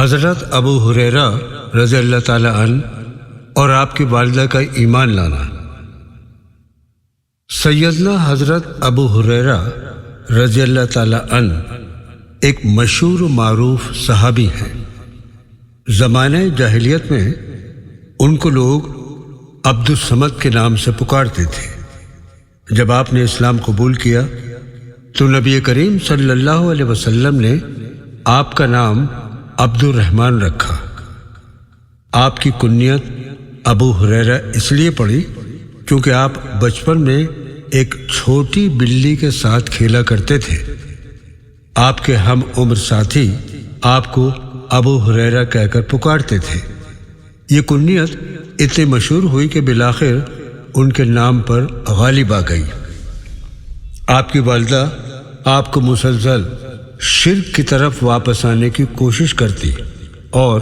حضرت ابو ہریرہ رضی اللہ تعالی عنہ اور آپ کی والدہ کا ایمان لانا۔ سیدنا حضرت ابو ہریرہ رضی اللہ تعالی عنہ ایک مشہور و معروف صحابی ہیں۔ زمانہ جاہلیت میں ان کو لوگ عبد الصمد کے نام سے پکارتے تھے۔ جب آپ نے اسلام قبول کیا تو نبی کریم صلی اللہ علیہ وسلم نے آپ کا نام عبد الرحمن رکھا۔ آپ کی کنیت ابو ہریرہ اس لیے پڑی کیونکہ آپ بچپن میں ایک چھوٹی بلی کے ساتھ کھیلا کرتے تھے۔ آپ کے ہم عمر ساتھی آپ کو ابو ہریرہ کہہ کر پکارتے تھے۔ یہ کنیت اتنی مشہور ہوئی کہ بالآخر ان کے نام پر غالب آ گئی۔ آپ کی والدہ آپ کو مسلسل شرک کی طرف واپس آنے کی کوشش کرتی اور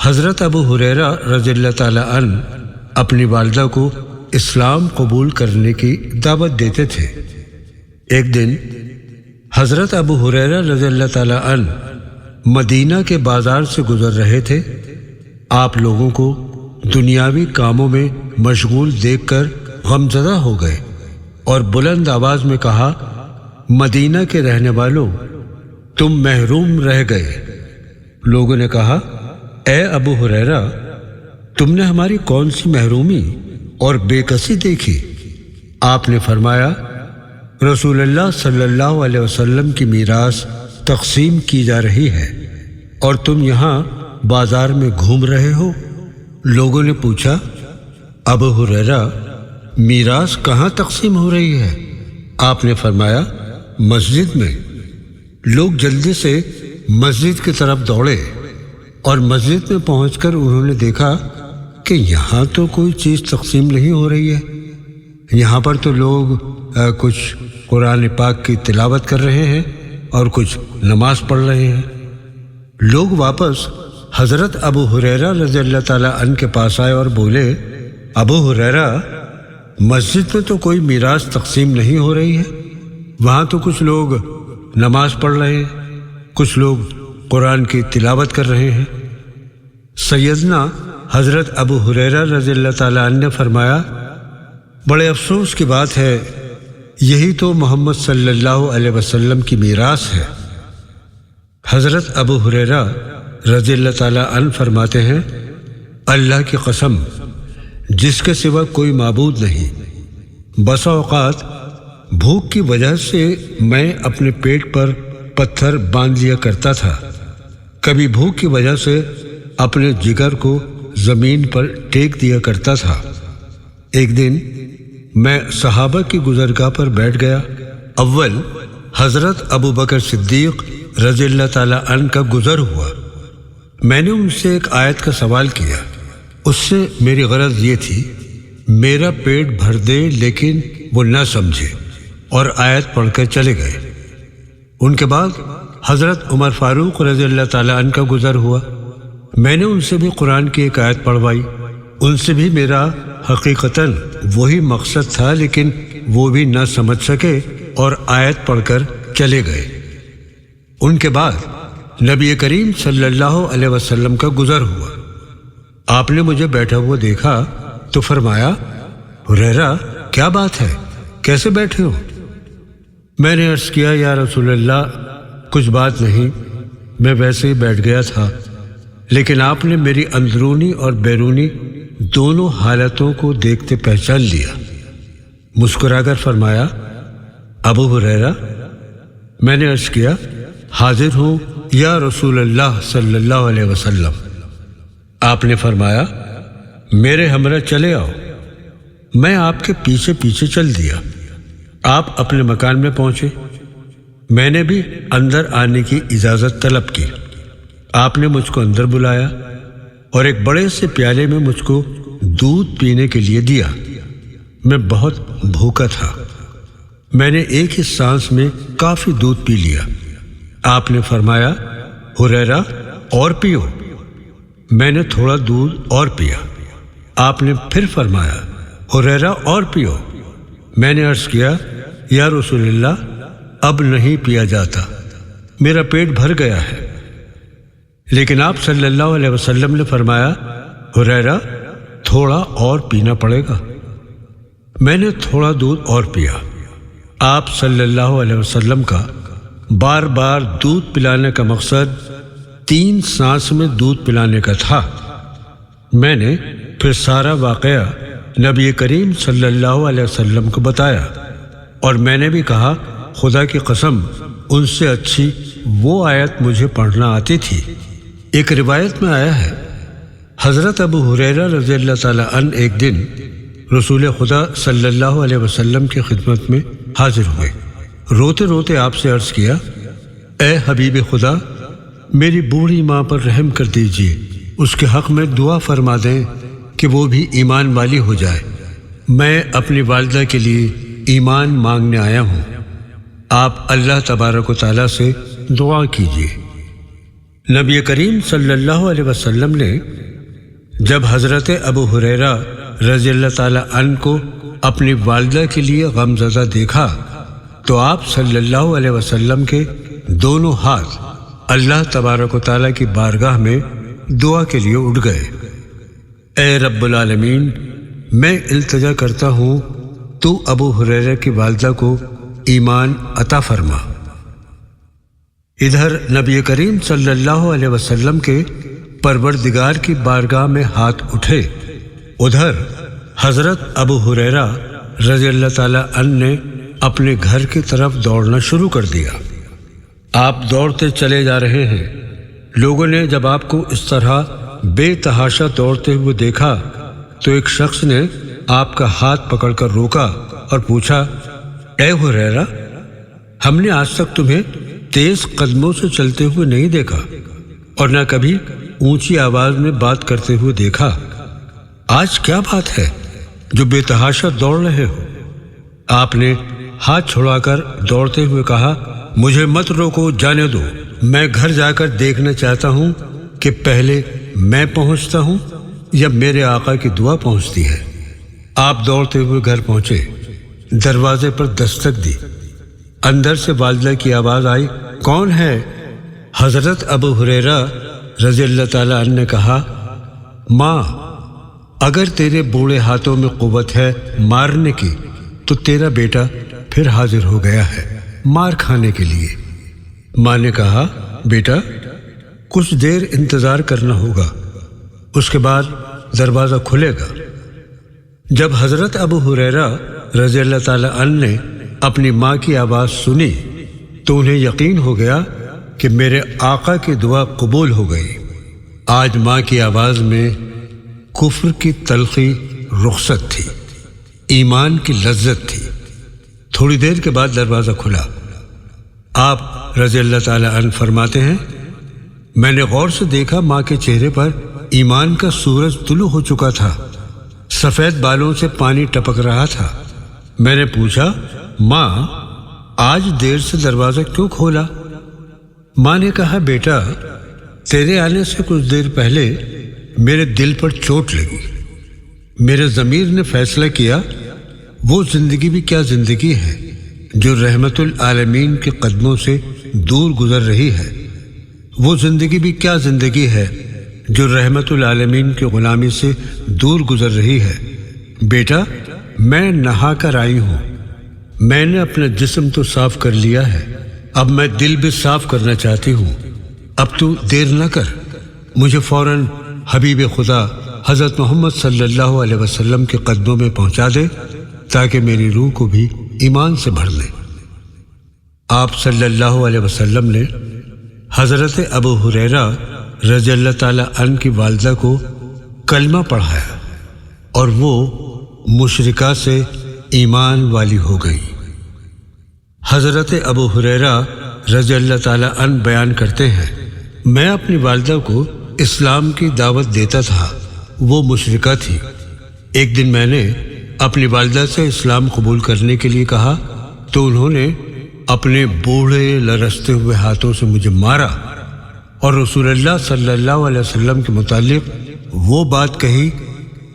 حضرت ابو ہریرہ رضی اللہ تعالی عنہ اپنی والدہ کو اسلام قبول کرنے کی دعوت دیتے تھے۔ ایک دن حضرت ابو ہریرہ رضی اللہ تعالی عنہ مدینہ کے بازار سے گزر رہے تھے۔ آپ لوگوں کو دنیاوی کاموں میں مشغول دیکھ کر غمزدہ ہو گئے اور بلند آواز میں کہا، مدینہ کے رہنے والوں، تم محروم رہ گئے۔ لوگوں نے کہا، اے ابو ہریرہ، تم نے ہماری کون سی محرومی اور بے کسی دیکھی؟ آپ نے فرمایا، رسول اللہ صلی اللہ علیہ وسلم کی میراث تقسیم کی جا رہی ہے اور تم یہاں بازار میں گھوم رہے ہو۔ لوگوں نے پوچھا، ابو ہریرہ، میراث کہاں تقسیم ہو رہی ہے؟ آپ نے فرمایا، مسجد میں۔ لوگ جلدی سے مسجد کی طرف دوڑے اور مسجد میں پہنچ کر انہوں نے دیکھا کہ یہاں تو کوئی چیز تقسیم نہیں ہو رہی ہے۔ یہاں پر تو لوگ کچھ قرآن پاک کی تلاوت کر رہے ہیں اور کچھ نماز پڑھ رہے ہیں۔ لوگ واپس حضرت ابو ہریرہ رضی اللہ تعالی عنہ کے پاس آئے اور بولے، ابو ہریرہ، مسجد میں تو کوئی میراث تقسیم نہیں ہو رہی ہے، وہاں تو کچھ لوگ نماز پڑھ رہے ہیں، کچھ لوگ قرآن کی تلاوت کر رہے ہیں۔ سیدنا حضرت ابو ہریرہ رضی اللہ تعالی عنہ نے فرمایا، بڑے افسوس کی بات ہے، یہی تو محمد صلی اللہ علیہ وسلم کی میراث ہے۔ حضرت ابو ہریرہ رضی اللہ تعالی عنہ فرماتے ہیں، اللہ کی قسم، جس کے سوا کوئی معبود نہیں، بسا اوقات بھوک کی وجہ سے میں اپنے پیٹ پر پتھر باندھ لیا کرتا تھا، کبھی بھوک کی وجہ سے اپنے جگر کو زمین پر ٹیک دیا کرتا تھا۔ ایک دن میں صحابہ کی گزرگاہ پر بیٹھ گیا۔ اول حضرت ابو بکر صدیق رضی اللہ تعالی عنہ کا گزر ہوا۔ میں نے ان سے ایک آیت کا سوال کیا۔ اس سے میری غرض یہ تھی، میرا پیٹ بھر دے، لیکن وہ نہ سمجھے اور آیت پڑھ کر چلے گئے۔ ان کے بعد حضرت عمر فاروق رضی اللہ تعالی عنہ کا گزر ہوا۔ میں نے ان سے بھی قرآن کی ایک آیت پڑھوائی۔ ان سے بھی میرا حقیقتاً وہی مقصد تھا، لیکن وہ بھی نہ سمجھ سکے اور آیت پڑھ کر چلے گئے۔ ان کے بعد نبی کریم صلی اللہ علیہ وسلم کا گزر ہوا۔ آپ نے مجھے بیٹھا ہوا دیکھا تو فرمایا، ہریرہ، کیا بات ہے، کیسے بیٹھے ہو؟ میں نے عرض کیا، یا رسول اللہ، کچھ بات نہیں، میں ویسے ہی بیٹھ گیا تھا، لیکن آپ نے میری اندرونی اور بیرونی دونوں حالتوں کو دیکھتے پہچان لیا۔ مسکرا کر فرمایا، ابو ہریرہ، میں نے عرض کیا، حاضر ہوں یا رسول اللہ صلی اللہ علیہ وسلم۔ آپ نے فرمایا، میرے ہمراہ چلے آؤ۔ میں آپ کے پیچھے پیچھے چل دیا۔ آپ اپنے مکان میں پہنچے۔ میں نے بھی اندر آنے کی اجازت طلب کی۔ آپ نے مجھ کو اندر بلایا اور ایک بڑے سے پیالے میں مجھ کو دودھ پینے کے لیے دیا۔ میں بہت بھوکا تھا۔ میں نے ایک ہی سانس میں کافی دودھ پی لیا۔ آپ نے فرمایا، ہریرہ، اور پیو۔ میں نے تھوڑا دودھ اور پیا۔ آپ نے پھر فرمایا، ہریرہ، اور پیو۔ میں نے عرض کیا، یا رسول اللہ، اب نہیں پیا جاتا، میرا پیٹ بھر گیا ہے۔ لیکن آپ صلی اللہ علیہ وسلم نے فرمایا، ہریرہ تھوڑا اور پینا پڑے گا۔ میں نے تھوڑا دودھ اور پیا۔ آپ صلی اللہ علیہ وسلم کا بار بار دودھ پلانے کا مقصد 3 سانس میں دودھ پلانے کا تھا۔ میں نے پھر سارا واقعہ نبی کریم صلی اللہ علیہ وسلم کو بتایا، اور میں نے بھی کہا، خدا کی قسم ان سے اچھی وہ آیت مجھے پڑھنا آتی تھی۔ ایک روایت میں آیا ہے، حضرت ابو ہریرہ رضی اللہ تعالیٰ عنہ ایک دن رسول خدا صلی اللہ علیہ وسلم کی خدمت میں حاضر ہوئے۔ روتے روتے آپ سے عرض کیا، اے حبیب خدا، میری بوڑھی ماں پر رحم کر دیجیے، اس کے حق میں دعا فرما دیں کہ وہ بھی ایمان والی ہو جائے۔ میں اپنی والدہ کے لیے ایمان مانگنے آیا ہوں، آپ اللہ تبارک و تعالیٰ سے دعا کیجیے۔ نبی کریم صلی اللہ علیہ وسلم نے جب حضرت ابو ہریرہ رضی اللہ تعالیٰ عنہ کو اپنی والدہ کے لیے غمزدہ دیکھا تو آپ صلی اللہ علیہ وسلم کے دونوں ہاتھ اللہ تبارک و تعالیٰ کی بارگاہ میں دعا کے لیے اٹھ گئے۔ اے رب العالمین، میں التجا کرتا ہوں تو ابو ہریرہ کی والدہ کو ایمان عطا فرما۔ ادھر نبی کریم صلی اللہ علیہ وسلم کے پروردگار کی بارگاہ میں ہاتھ اٹھے، ادھر حضرت ابو ہریرہ رضی اللہ تعالیٰ عنہ نے اپنے گھر کی طرف دوڑنا شروع کر دیا۔ آپ دوڑتے چلے جا رہے ہیں۔ لوگوں نے جب آپ کو اس طرح بے تحاشا دوڑتے ہوئے دیکھا تو ایک شخص نے آپ کا ہاتھ پکڑ کر روکا اور پوچھا، اے ہریرہ، ہم نے آج تک تمہیں تیز قدموں سے چلتے ہوئے نہیں دیکھا اور نہ کبھی اونچی آواز میں بات کرتے ہوئے دیکھا۔ آج کیا بات ہے جو بے تحاشا دوڑ رہے ہو؟ آپ نے ہاتھ چھڑا کر دوڑتے ہوئے کہا، مجھے مت روکو، جانے دو، میں گھر جا کر دیکھنا چاہتا ہوں کہ پہلے میں پہنچتا ہوں یا میرے آقا کی دعا پہنچتی ہے۔ آپ دوڑتے ہوئے گھر پہنچے، دروازے پر دستک دی، اندر سے والدہ کی آواز آئی، کون ہے؟ حضرت ابو ہریرہ رضی اللہ تعالیٰ عنہ نے کہا، ماں، اگر تیرے بوڑھے ہاتھوں میں قوت ہے مارنے کی تو تیرا بیٹا پھر حاضر ہو گیا ہے مار کھانے کے لیے۔ ماں نے کہا، بیٹا کچھ دیر انتظار کرنا ہوگا، اس کے بعد دروازہ کھلے گا۔ جب حضرت ابو ہریرہ رضی اللہ تعالیٰ عنہ نے اپنی ماں کی آواز سنی تو انہیں یقین ہو گیا کہ میرے آقا کی دعا قبول ہو گئی۔ آج ماں کی آواز میں کفر کی تلخی رخصت تھی، ایمان کی لذت تھی۔ تھوڑی دیر کے بعد دروازہ کھلا۔ آپ رضی اللہ تعالیٰ عنہ فرماتے ہیں، میں نے غور سے دیکھا ماں کے چہرے پر ایمان کا سورج طلوع ہو چکا تھا، سفید بالوں سے پانی ٹپک رہا تھا۔ میں نے پوچھا، ماں آج دیر سے دروازہ کیوں کھولا؟ ماں نے کہا، بیٹا تیرے آنے سے کچھ دیر پہلے میرے دل پر چوٹ لگی۔ میرے ضمیر نے فیصلہ کیا وہ زندگی بھی کیا زندگی ہے جو رحمت العالمین کے قدموں سے دور گزر رہی ہے، وہ زندگی بھی کیا زندگی ہے جو رحمت العالمین کی غلامی سے دور گزر رہی ہے۔ بیٹا میں نہا کر آئی ہوں، میں نے اپنا جسم تو صاف کر لیا ہے، اب میں دل بھی صاف کرنا چاہتی ہوں۔ اب تو دیر نہ کر، مجھے فوراً حبیب خدا حضرت محمد صلی اللہ علیہ وسلم کے قدموں میں پہنچا دے تاکہ میری روح کو بھی ایمان سے بھر لے۔ آپ صلی اللہ علیہ وسلم نے حضرت ابو ہریرہ رضی اللہ تعالیٰ عنہ کی والدہ کو کلمہ پڑھایا اور وہ مشرکہ سے ایمان والی ہو گئی۔ حضرت ابو ہریرہ رضی اللہ تعالیٰ عنہ بیان کرتے ہیں، میں اپنی والدہ کو اسلام کی دعوت دیتا تھا، وہ مشرکہ تھی۔ ایک دن میں نے اپنی والدہ سے اسلام قبول کرنے کے لیے کہا تو انہوں نے اپنے بوڑھے لرزتے ہوئے ہاتھوں سے مجھے مارا اور رسول اللہ صلی اللہ علیہ وسلم کے متعلق وہ بات کہی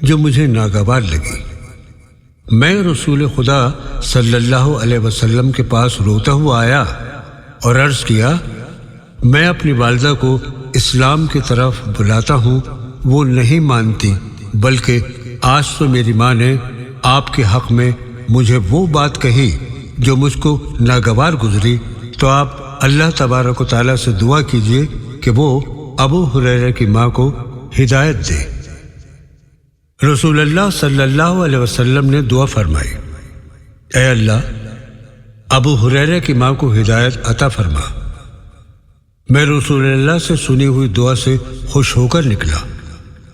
جو مجھے ناگوار لگی۔ میں رسول خدا صلی اللہ علیہ وسلم کے پاس روتا ہوا آیا اور عرض کیا، میں اپنی والدہ کو اسلام کی طرف بلاتا ہوں وہ نہیں مانتی، بلکہ آج تو میری ماں نے آپ کے حق میں مجھے وہ بات کہی جو مجھ کو ناگوار گزری، تو آپ اللہ تبارک و تعالیٰ سے دعا کیجئے کہ وہ ابو ہریرہ کی ماں کو ہدایت دے۔ رسول اللہ صلی اللہ علیہ وسلم نے دعا فرمائی، اے اللہ ابو ہریرہ کی ماں کو ہدایت عطا فرما۔ میں رسول اللہ سے سنی ہوئی دعا سے خوش ہو کر نکلا۔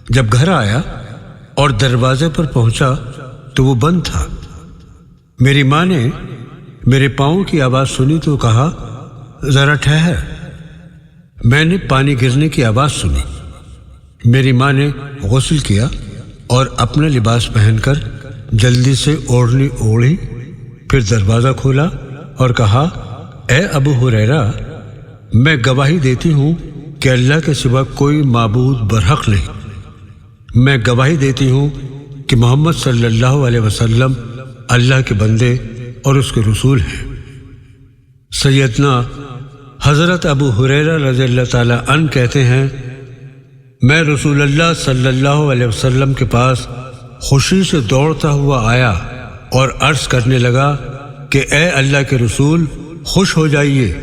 جب گھر آیا اور دروازے پر پہنچا تو وہ بند تھا۔ میری ماں نے میرے پاؤں کی آواز سنی تو کہا، ذرا ٹھہر۔ میں نے پانی گرنے کی آواز سنی۔ میری ماں نے غسل کیا اور اپنا لباس پہن کر جلدی سے اوڑھنی اوڑھی، پھر دروازہ کھولا اور کہا، اے ابو ہریرہ، میں گواہی دیتی ہوں کہ اللہ کے سوا کوئی معبود برحق نہیں۔ میں گواہی دیتی ہوں کہ محمد صلی اللہ علیہ وسلم اللہ کے بندے اور اس کے رسول ہیں۔ سیدنا حضرت ابو ہریرہ رضی اللہ تعالیٰ عنہ کہتے ہیں، میں رسول اللہ صلی اللہ علیہ وسلم کے پاس خوشی سے دوڑتا ہوا آیا اور عرض کرنے لگا کہ اے اللہ کے رسول، خوش ہو جائیے،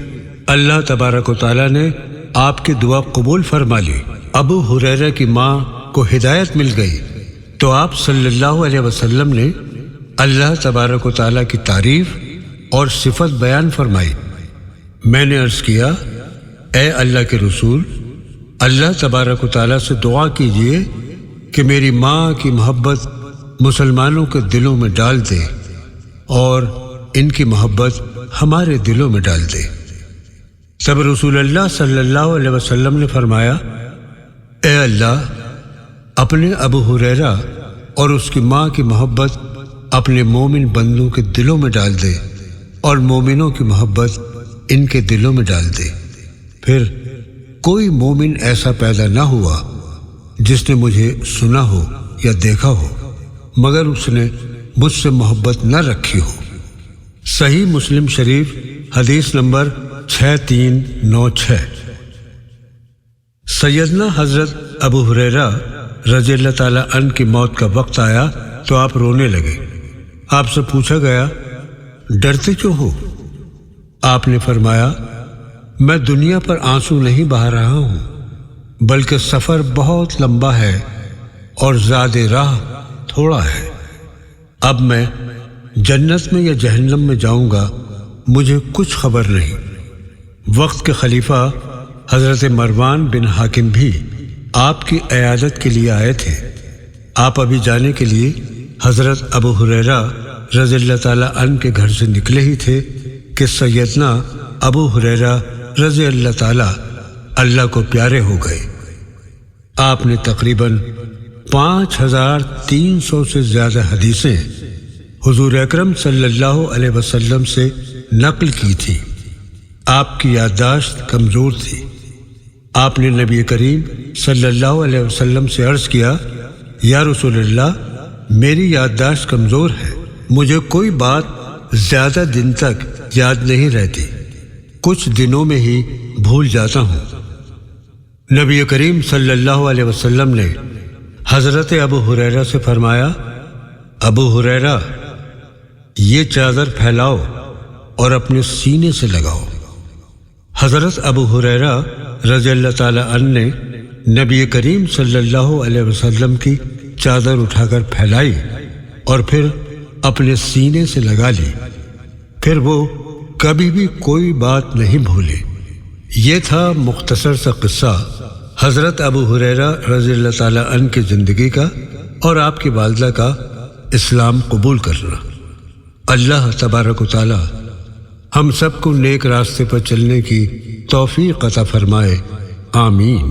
اللہ تبارک و تعالیٰ نے آپ کی دعا قبول فرما لی۔ ابو ہریرہ کی ماں کو ہدایت مل گئی تو آپ صلی اللہ علیہ وسلم نے اللہ تبارک و تعالیٰ کی تعریف اور صفت بیان فرمائی۔ میں نے عرض کیا، اے اللہ کے رسول، اللہ تبارک و تعالیٰ سے دعا کیجئے کہ میری ماں کی محبت مسلمانوں کے دلوں میں ڈال دے اور ان کی محبت ہمارے دلوں میں ڈال دے۔ تب رسول اللہ صلی اللہ علیہ وسلم نے فرمایا، اے اللہ اپنے ابو ہریرہ اور اس کی ماں کی محبت اپنے مومن بندوں کے دلوں میں ڈال دے اور مومنوں کی محبت ان کے دلوں میں ڈال دے۔ پھر کوئی مومن ایسا پیدا نہ ہوا جس نے مجھے سنا ہو یا دیکھا ہو مگر اس نے مجھ سے محبت نہ رکھی ہو۔ صحیح مسلم شریف حدیث نمبر 6396۔ سیدنا حضرت ابو ہریرہ رضی اللہ تعالیٰ عنہ کی موت کا وقت آیا تو آپ رونے لگے۔ آپ سے پوچھا گیا، ڈرتے کیوں ہو؟ آپ نے فرمایا، میں دنیا پر آنسو نہیں بہا رہا ہوں، بلکہ سفر بہت لمبا ہے اور زاد راہ تھوڑا ہے۔ اب میں جنت میں یا جہنم میں جاؤں گا، مجھے کچھ خبر نہیں۔ وقت کے خلیفہ حضرت مروان بن حاکم بھی آپ کی عیادت کے لیے آئے تھے۔ آپ ابھی جانے کے لیے حضرت ابو ہریرہ رضی اللہ تعالیٰ عنہ کے گھر سے نکلے ہی تھے کہ سیدنا ابو ہریرہ رضی اللہ تعالیٰ اللہ کو پیارے ہو گئے۔ آپ نے تقریباً 5300 سے زیادہ حدیثیں حضور اکرم صلی اللہ علیہ وسلم سے نقل کی تھی۔ آپ کی یادداشت کمزور تھی۔ آپ نے نبی کریم صلی اللہ علیہ وسلم سے عرض کیا، یا رسول اللہ، میری یادداشت کمزور ہے، مجھے کوئی بات زیادہ دن تک یاد نہیں رہتی، کچھ دنوں میں ہی بھول جاتا ہوں۔ نبی کریم صلی اللہ علیہ وسلم نے حضرت ابو ہریرہ سے فرمایا، ابو ہریرہ، یہ چادر پھیلاؤ اور اپنے سینے سے لگاؤ۔ حضرت ابو ہریرہ رضی اللہ تعالیٰ عنہ نے نبی کریم صلی اللہ علیہ وسلم کی چادر اٹھا کر پھیلائی اور پھر اپنے سینے سے لگا لی۔ پھر وہ کبھی بھی کوئی بات نہیں بھولے۔ یہ تھا مختصر سا قصہ حضرت ابو ہریرہ رضی اللہ تعالیٰ عنہ کی زندگی کا اور آپ کی والدہ کا اسلام قبول کرنا۔ اللہ تبارک و تعالیٰ ہم سب کو نیک راستے پر چلنے کی توفیق عطا فرمائے، آمین۔